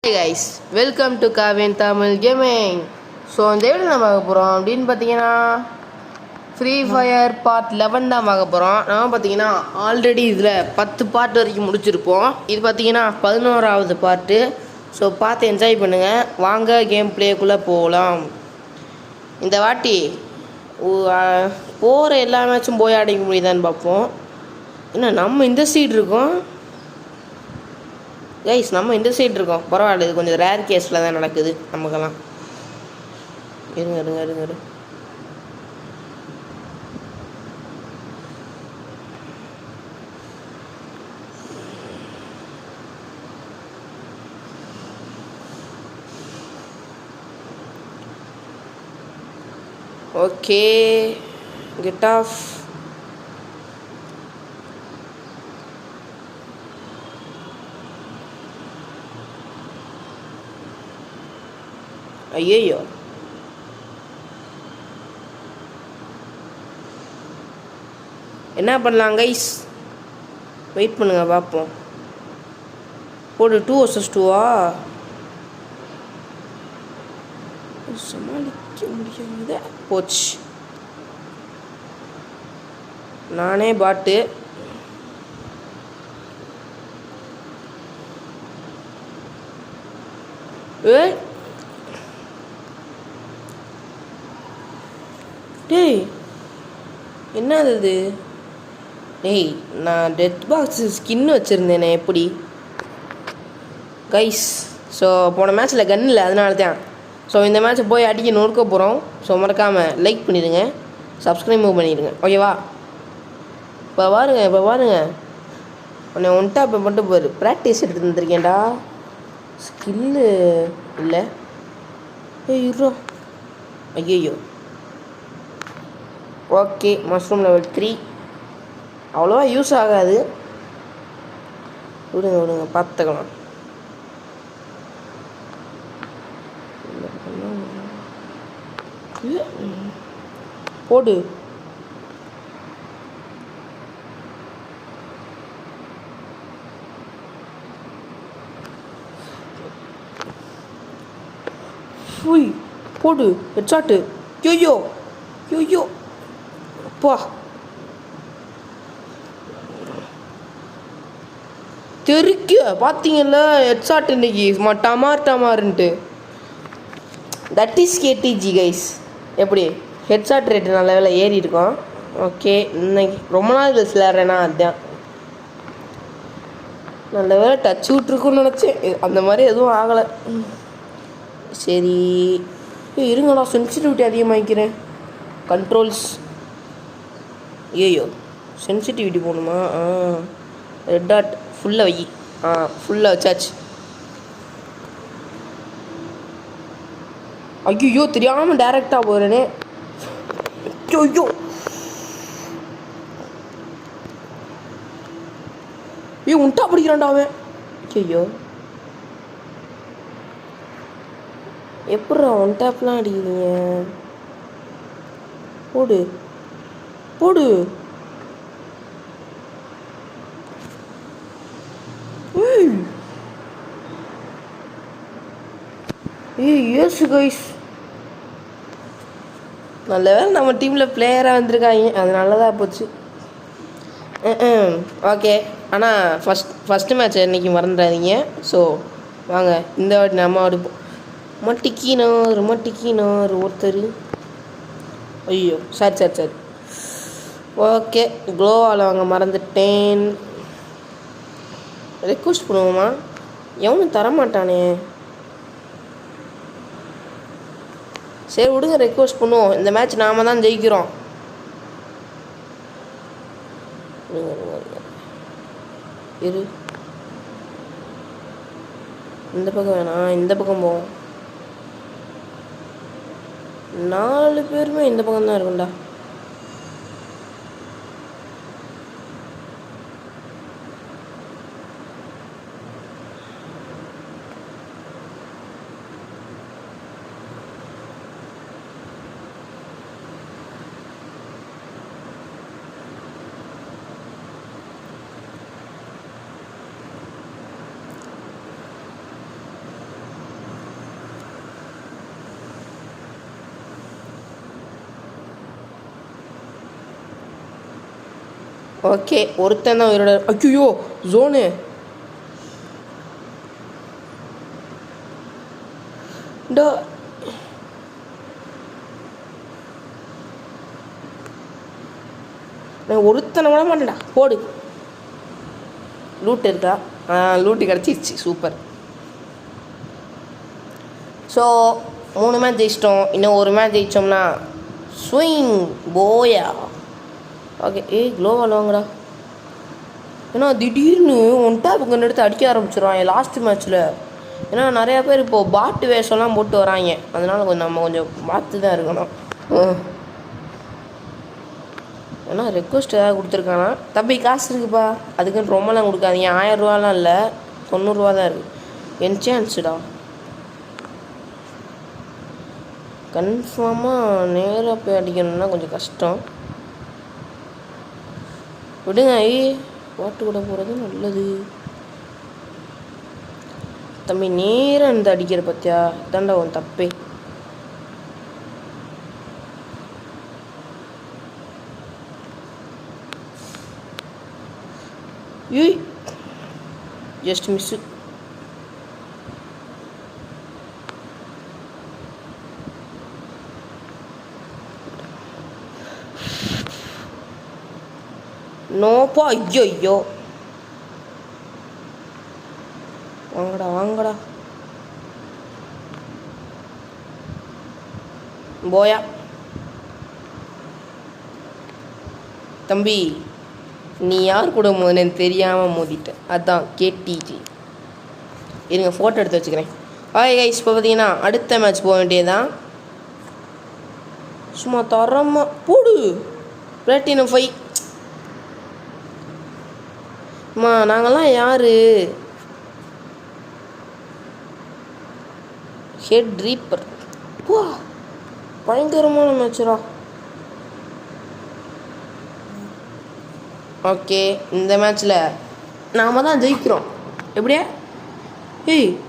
Hey guys, welcome to Kavin Tamil Gaming. So இந்த video நம்ம பார்க்க போகிறோம் அப்படின்னு பார்த்தீங்கன்னா ஃப்ரீ ஃபயர் பார்ட் 11 தான் பார்க்க போகிறோம். நம்ம பார்த்தீங்கன்னா ஆல்ரெடி இதில் 10 பார்ட் வரைக்கும் முடிச்சிருப்போம். இது பார்த்தீங்கன்னா 11வது பார்ட்டு. ஸோ பார்த்து என்ஜாய் பண்ணுங்கள். வாங்க கேம் பிளேக்குள்ளே போகலாம். இந்த வாட்டி போகிற எல்லா மேட்சும் போய் அடிக்க முடியுதான்னு பார்ப்போம். என்ன நம்ம இந்த சைடு இருக்கோம் கைஸ், நம்ம இந்த சைடு இருக்கோம். பரவாயில்ல, இது கொஞ்சம் ரேர் கேஸில் தான் நடக்குது நமக்கெல்லாம். இருங்க ஓகே, கெட் ஆஃப். ஐயோ, என்ன பண்ணலாம் கைஸ்? வெயிட் பண்ணுங்க பார்ப்போம். போடு 2 vs 2-ஆ? சமாளிக்க முடியாத போச்சு. நானே பாட்டு. டேய், என்னது இது? டேய், நான் டெத் பாக்ஸ் ஸ்கின் வச்சுருந்தேனே, எப்படி கைஸ்? ஸோ போன மேட்ச்சில் கன் இல்லை, அதனால தான். ஸோ இந்த மேட்ச்சை போய் அடிக்க நொறுக்க போகிறோம். ஸோ மறக்காமல் லைக் பண்ணிடுங்க, சப்ஸ்கிரைபும் பண்ணிடுங்க, ஓகேவா? இப்போ பாருங்க உன்னை ஒன்ட்டா இப்போ மட்டும் போரு ப்ராக்டிஸ் எடுத்து வந்துருக்கேன்டா. ஸ்கில்லு இல்லை. இருறோம். ஐயோ, ஓகே. மஷ்ரூம் லெவல் 3 அவ்வளோவா யூஸ் ஆகாது. விடுங்க பார்த்துக்கலாம். போடு. போடு ஹெட்ஷாட்டு. யோயோ அப்பா, தெறிக்க பார்த்தீங்கல்ல ஹெட்ஷாட் இன்னைக்கு டமார்ன்ட்டு. That is K D G guys. எப்படி ஹெட்ஷாட் ரேட்டு நல்ல வேலை ஏறி இருக்கும். ஓகே, இன்னைக்கு ரொம்ப நாள் இதில் விளையாடுறேன்னா அதுதான் நல்ல வேலை. டச் விட்ருக்குன்னு நினச்சேன், அந்த மாதிரி எதுவும் ஆகலை. சரி இருங்கடா, சென்சிட்டிவிட்டி அதிகமாகிக்கிறேன். கண்ட்ரோல்ஸ். ஐயோ, சென்சிட்டிவிட்டி போகணுமா? ரெட் டாட் ஃபுல்லாக வை. ஃபுல்லாக வச்சாச்சு. ஐயோ, தெரியாமல் டைரெக்டாக போகிறேனே. ஐயோ, உண்டா பிடிக்கிறான்டா அவன். ஐயோ, எப்பட்றா ஒன் டேப்லாம் அடிக்கிறீங்க? போடு. எஸ் கைஸ், நல்ல வேலை நம்ம டீமில் பிளேயராக வந்திருக்காங்க, அது நல்லதாக போச்சு. ஓகே, ஆனால் ஃபஸ்ட்டு மேட்ச் இன்றைக்கி மறந்துடாதீங்க. ஸோ வாங்க இந்த வாட்டி நம்ம அடுப்போம். மட்டிக்கினார் ஒருத்தர். ஐயோ, சரி. ஓகே, க்ளோவால் வாங்க மறந்துட்டேன். ரெக்வஸ்ட் பண்ணுவோமா? எவனும் தரமாட்டானே. சரி விடுங்க, ரெக்வஸ்ட் பண்ணுவோம். இந்த மேட்ச் நாம தான் ஜெயிக்கிறோம். இரு, இந்த பக்கம் வேணாம், இந்த பக்கம் போவோம். 4 பேருமே இந்த பக்கம் தான் இருக்கும்டா. ஓகே, ஒருத்தன் தான் உயிரோட. ஐயோ ஜோனு. டோ நான் ஒருத்தனை விட மாட்டேன்டா. போடு. லூட் இருக்கா? லூட்டு கிடச்சிருச்சு. சூப்பர். ஸோ 3 மேட்ச் ஜெயிச்சிட்டோம். இன்னும் ஒரு மேட்ச் ஜெயித்தோம்னா ஸ்விங் போயா. ஓகே. க்ளோவால் வாங்கடா. ஏன்னா திடீர்னு ஒன் டேப் கன்று எடுத்து அடிக்க ஆரம்பிச்சிடுவாங்க லாஸ்ட்டு மேட்ச்சில். ஏன்னா நிறையா பேர் இப்போது பாட்டு வேஷம்லாம் போட்டு வராங்க. அதனால் நம்ம கொஞ்சம் பார்த்து தான் இருக்கணும். ஏன்னா ரெக்வஸ்ட் ஏதாவது கொடுத்துருக்கானா? தம்பி காசு இருக்குப்பா, அதுக்குன்னு ரொம்பலாம் கொடுக்காதீங்க. 1000 ரூபாலாம் இல்லை, 90 ரூபா தான் இருக்குது. என்சான்ஸ்டா. கன்ஃபார்மாக நேராக போய் அடிக்கணும்னா கொஞ்சம் கஷ்டம். விடுங்க. பாட்டு கூட போகிறது நல்லது. தம்பி நேராக இருந்து அடிக்கிற பற்றியா? தாண்டா உன் தப்பே. Just miss. நோப்பா. ஐயோ ஐயோ. வாங்கடா வாங்கடா போயா. தம்பி நீ யார் கூட மோதினு தெரியாமல் மோதிட்ட. அதான் கேடிஜி. இருங்க ஃபோட்டோ எடுத்து வச்சுக்கிறேன். ஓகே கைஸ், இப்போ பார்த்தீங்கன்னா அடுத்த மேட்ச் போக வேண்டியதுதான். சும்மா தரமாக போடு. பிளாட்டினம் 5. அம்மா நாங்கள்லாம் யார்? Head reaper. வா பயங்கரமான மேட்சரா. ஓகே, இந்த மேட்ச்சில் நாம் தான் ஜெயிக்கிறோம். எப்படியா?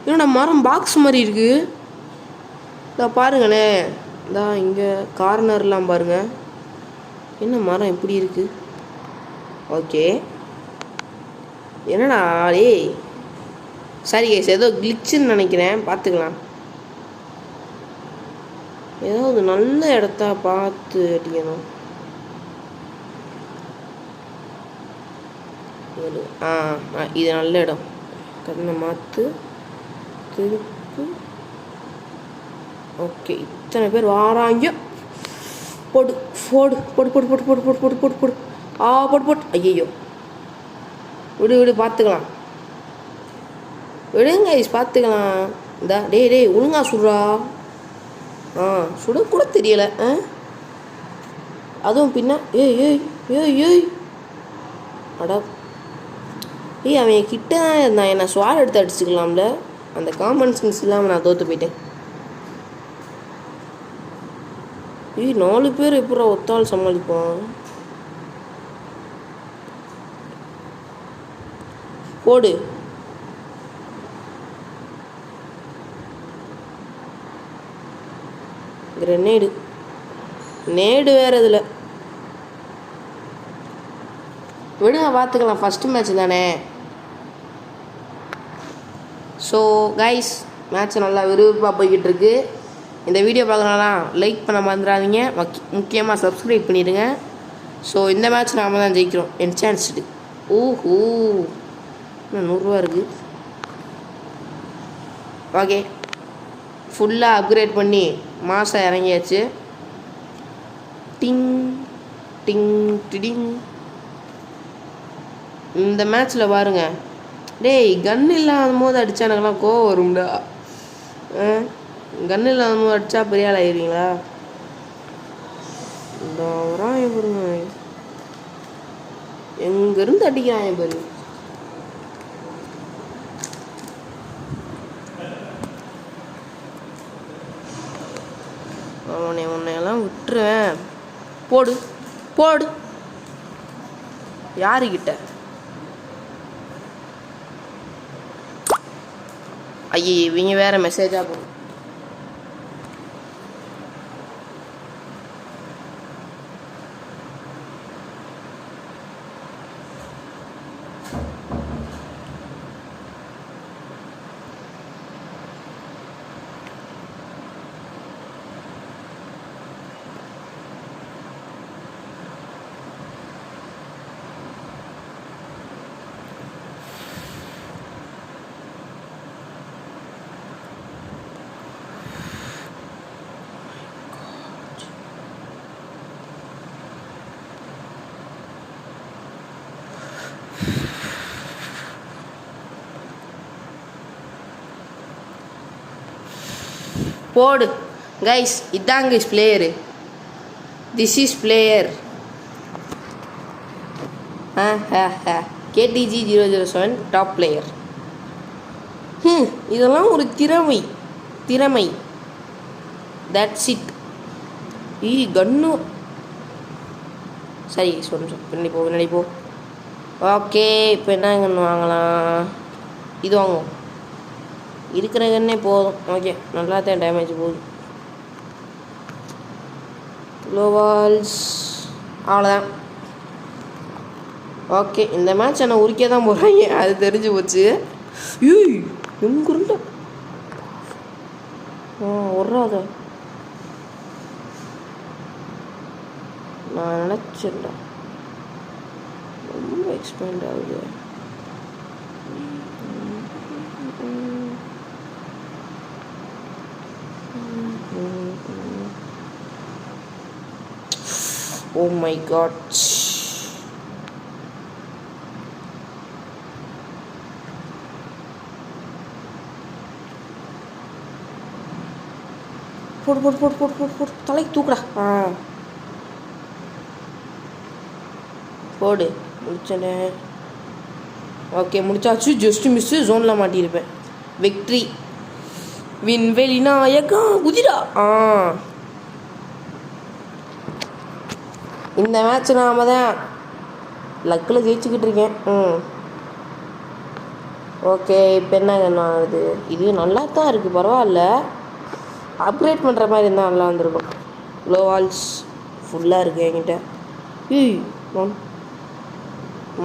என்னோட மரம் பாக்ஸ் மாதிரி இருக்குது. இதா பாருங்கண்ணே, இதா இங்கே கார்னர்லாம் பாருங்கள். என்ன மரம் எப்படி இருக்குது? ஓகே. என்னடா சரி கைஸ், ஏதோ கிளிச்சுன்னு நினைக்கிறேன். பார்த்துக்கலாம். ஏதாவது நல்ல இடத்த பார்த்து அடிக்கணும். இது நல்ல இடம். கண்ணை மாற்று திருப்பு. ஓகே, இத்தனை பேர் வாராங்க. போடு போடு போடு போடு போடு போடு போடு போடு போடு போடு. போடு போடு. ஐயோ விடு விடு, பார்த்துக்கலாம். விடுங்க ஐஸ், பார்த்துக்கலாம். இந்தா டேய் ஒழுங்கா சுடுறா. சுடக்கூட தெரியலை. அதுவும் பின்ன ஏய் அடா. அவன் கிட்ட தான் இருந்தான். என்னை ஸ்வாட் எடுத்து அடிச்சுக்கலாம்ல. அந்த காமன் சென்ஸ் இல்லாமல் நான் தோற்று போயிட்டேன். 4 பேர் எப்படா ஒத்தாள் சமாளிப்பான்? போடு. கிரெனேடு நேடு வேறு இதில். விடுங்க பார்த்துக்கலாம், ஃபஸ்ட்டு மேட்ச் தானே. ஸோ கைஸ், மேட்ச் நல்லா விறுவிறுப்பாக போய்கிட்டு இருக்கு. இந்த வீடியோ பார்க்குறனால லைக் பண்ண மறந்துடாதீங்க. முக்கியமாக சப்ஸ்கிரைப் பண்ணிடுங்க. ஸோ இந்த மேட்ச் நாம் தான் ஜெயிக்கிறோம். என்சான்ஸ்டு. ஓஹோ, இன்னும் 100 ரூபா இருக்குது. ஓகே, ஃபுல்லாக அப்கிரேட் பண்ணி மாதம் இறங்கியாச்சு. டிங் டிங் டிடிங். இந்த மேட்ச்சில் பாருங்க, கன் இல்லாத போது அடித்தா எனக்குலாம் கோவம் வரும்டா. கன் இல்லாத போது அடித்தா பெரிய ஆள் ஆயிடுவீங்களா? இந்த வராங்க பாருங்க, எங்கேருந்து அடிக்கிறாங்க பாருங்க. உன்னையெல்லாம் விட்டுருவேன். போடு போடு. யாருக்கிட்ட? ஐயே, இவங்க வேற மெசேஜாக போடும். போடு கைஸ், இதாங்க guys player. This is player. KTG 007 top player. இதெல்லாம் ஒரு திறமை. That's it. கன்னு சரி சொல்லுங்கள். பின்னாடி போ. ஓகே, இப்போ என்ன கன்று வாங்கலாம்? இது வாங்குவோம். இருக்கிற கண்ணே போதும். ஓகே, நல்லா தான் டேமேஜ் போகுது. க்ளோவால்ஸ் அவ்வளோதான். ஓகே, இந்த மேட்ச் என்னை உரிக்க தான் போகிறாங்க, அது தெரிஞ்சு போச்சு. எங்குருண்டா வர்றாத, நான் நினச்சேன்டா. ரொம்ப எக்ஸ்பேண்ட் ஆகுது. Oh my god. போடு தலைக்கு தூக்குடா. போடு. முடிச்சனே. ஓகே, முடிச்சாச்சு. ஜஸ்ட் மிஸ்ஸு, ஜோனில் மாட்டியிருப்பேன். விக்ட்ரி. விண்வெளி நாயகா குதிரா. இந்த மேட்ச் நாம தான் லக்கில் ஜெயிச்சுக்கிட்டு இருக்கேன். ஓகே, இப்போ என்ன ஆகுது? இது நல்லா தான் இருக்குது, பரவாயில்ல. அப்கிரேட் பண்ணுற மாதிரி இருந்தால் நல்லா வந்திருக்கும். க்ளோவால்ஸ் ஃபுல்லாக இருக்குது என்கிட்ட.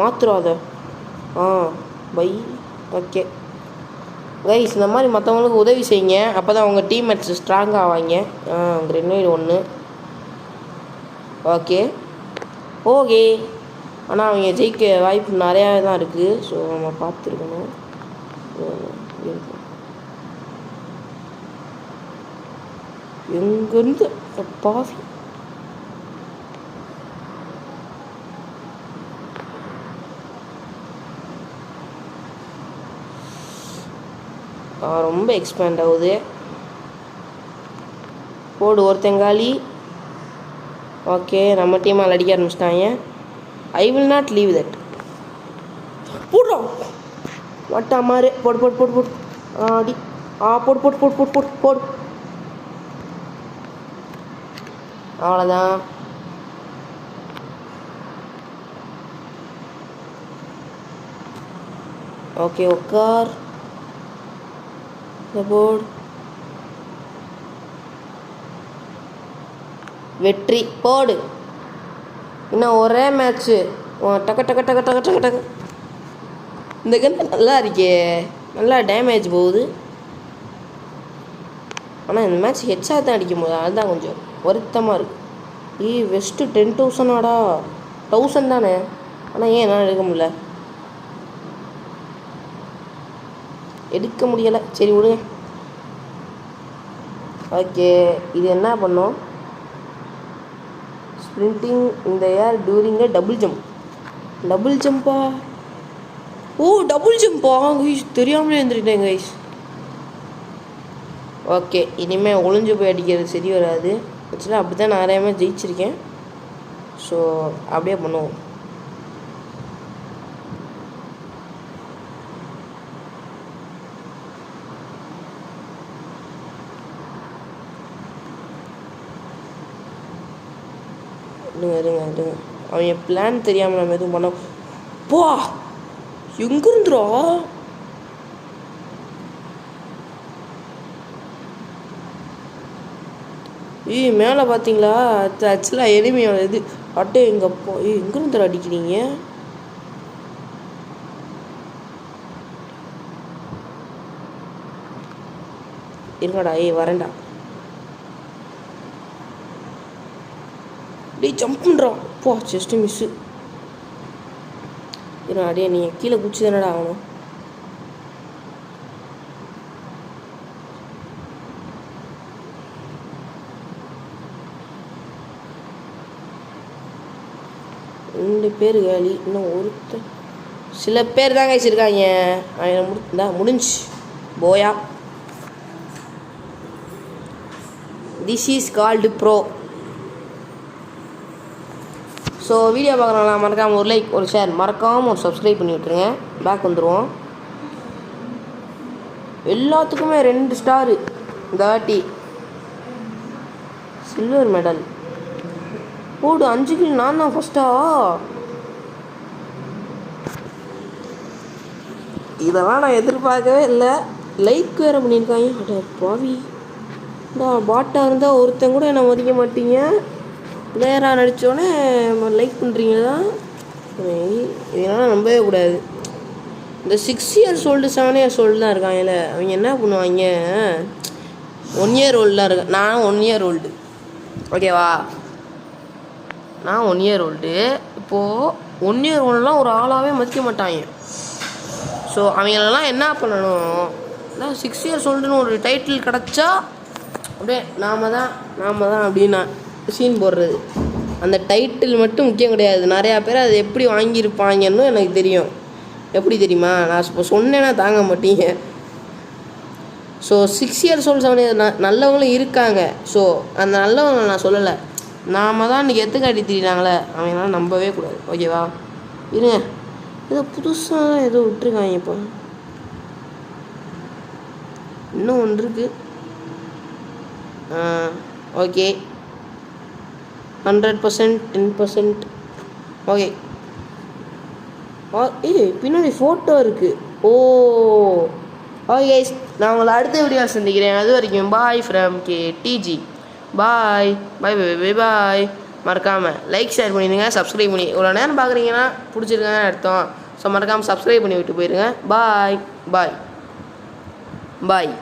மாத்திராத. பை. ஓகே கைஸ், இந்த மாதிரி மற்றவங்களுக்கு உதவி செய்யுங்க, அப்போ தான் அவங்க டீம்மேட்ஸ் ஸ்ட்ராங் ஆவாங்க. கிரெனேட் 1. ஓகே, ஆனால் அவங்க ஜெயிக்க வாய்ப்பு நிறையா தான் இருக்குது. ஸோ நம்ம பார்த்துருக்கணும். எங்கேருந்து பாவி ரொம்ப எக்ஸ்பேண்ட் ஆகுது. போடு ஒருத்தங்காலி. ஓகே, நம்ம டீமால் அடிக்க ஆரம்பிச்சிட்டாங்க. I will not leave that. போடுறோம் வட்டா மாதிரி. போடு அடி. போடு. அவ்வளோதான். ஓகே, உட்கார். போர்டு. வெற்றி. போடு. இன்னும் ஒரே மேட்ச்சு. டக்கு. இந்த கன்று நல்லா இருக்கே, நல்லா டேமேஜ் போகுது. ஆனால் இந்த மேட்ச் ஹெட்ஷாக தான் அடிக்கும் போது அதுதான் கொஞ்சம் வருத்தமாக இருக்குது. வெஸ்ட்டு 10,000 1000 தானே. ஆனால் ஏன் என்னால் எடுக்க முடியலை. சரி விடுங்க. ஓகே, இது என்ன பண்ணோம்? ஸ்ப்ரிண்டிங் இந்த ஏர் டூரிங் டபுள் ஜம்பா. டபுள் ஜம்பா கைஸ், தெரியாமலே இருந்துட்டேன் கைஸ். ஓகே, இனிமேல் ஒளிஞ்சு போய் அடிக்கிறது சரி வராது. ஆக்சுவலாக அப்படி தான் நிறைய மேட்ச் ஜெயிச்சிருக்கேன். ஸோ அப்படியே பண்ணுவோம். இருங்க. அவங்க பிளான் தெரியாமல் நம்ம எதுவும் பண்ணோம். எங்கே இருந்துரா? மேலே பார்த்தீங்களா? ஆக்சுவலாக எளிமையோட இது அட்டே எங்கள் அப்பா. எங்கே இருந்துரா அடிக்கிறீங்க? இருங்கடா. வரேன்டா. ஜம்ப் பண்ணுறான். Just miss. அடே, நீங்கள் கீழே குச்சி தானடா ஆகணும். ரெண்டு பேர் காலி. இன்னும் ஒருத்தர், சில பேர் தாங்க வச்சுருக்காங்க. முடிஞ்சு போயா. This is called bro. So video பார்க்குறவங்களா மறக்காமல் ஒரு லைக், ஒரு ஷேர், மறக்காமல் ஒரு சப்ஸ்கிரைப் பண்ணி விட்ருங்க. பேக் வந்துடுவோம். எல்லாத்துக்குமே 2 ஸ்டாரு இந்த வாட்டி. சில்வர் மெடல் போடு. 5 கிலோ நான் தான் ஃபஸ்ட்டா. இதெல்லாம் நான் எதிர்பார்க்கவே இல்லை. லைக் வேறு பண்ணியிருக்காங்க. அட பாவி, பாட்டாக இருந்தால் ஒருத்தன் கூட என்னை மதிக்க மாட்டீங்க. பிளேயராக நடித்தோடனே லைக் பண்ணுறீங்களா? இதெல்லாம் நம்பவே கூடாது. இந்த 6 இயர்ஸ் ஓல்டு 7 இயர்ஸ் ஓல்டு தான் இருக்காங்கல்ல, அவங்க என்ன பண்ணுவாங்க? 1 இயர் ஓல்டு தான் இருக்கேன் நான். 1 இயர் ஓல்டு, ஓகேவா? நான் 1 இயர் ஓல்டு. இப்போது 1 இயர் ஓல்டுலாம் ஒரு ஆளாகவே மதிக்க மாட்டாங்க. ஸோ அவங்களெல்லாம் என்ன பண்ணணும்? இல்லை 6 இயர்ஸ் ஓல்டுன்னு ஒரு டைட்டில் கிடச்சா அப்படியே நாம தான் அப்படின்னு சீன் போடுறது. அந்த டைட்டில் மட்டும் முக்கியம் கிடையாது. நிறையா பேர் அதை எப்படி வாங்கியிருப்பாங்கன்னு எனக்கு தெரியும். எப்படி தெரியுமா? நான் இப்போ சொன்னேன்னா தாங்க மாட்டீங்க. ஸோ 6 இயர்ஸ் ஓல்டு 7 இயர்ஸ் நல்லவங்களும் இருக்காங்க. ஸோ அந்த நல்லவங்களை நான் சொல்லலை. நாம தான் இன்றைக்கி எத்துக்காட்டி திரிகிறாங்களே, அவங்களாம் நம்பவே கூடாது, ஓகேவா? இருங்க, ஏதோ புதுசாக ஏதோ விட்டுருக்காங்க. இப்போ இன்னும் ஒன்று இருக்குது. ஓகே, 100%, 10%. ஓகே. பின்னாடி ஃபோட்டோ இருக்குது. ஓகே கைஸ், நான் உங்களை அடுத்த வீடியோ சந்திக்கிறேன். அது வரைக்கும் பாய் ஃப்ரம் KTG. பாய் பாய் பாய் பாய் பாய். மறக்காமல் லைக், ஷேர் பண்ணிடுங்க, சப்ஸ்கிரைப் பண்ணி. இவ்வளோ நேரம் பார்க்குறீங்கன்னா பிடிச்சிருக்கேன்னு அர்த்தம். ஸோ மறக்காமல் சப்ஸ்கிரைப் பண்ணி விட்டு போயிடுங்க. பாய் பாய் பாய்.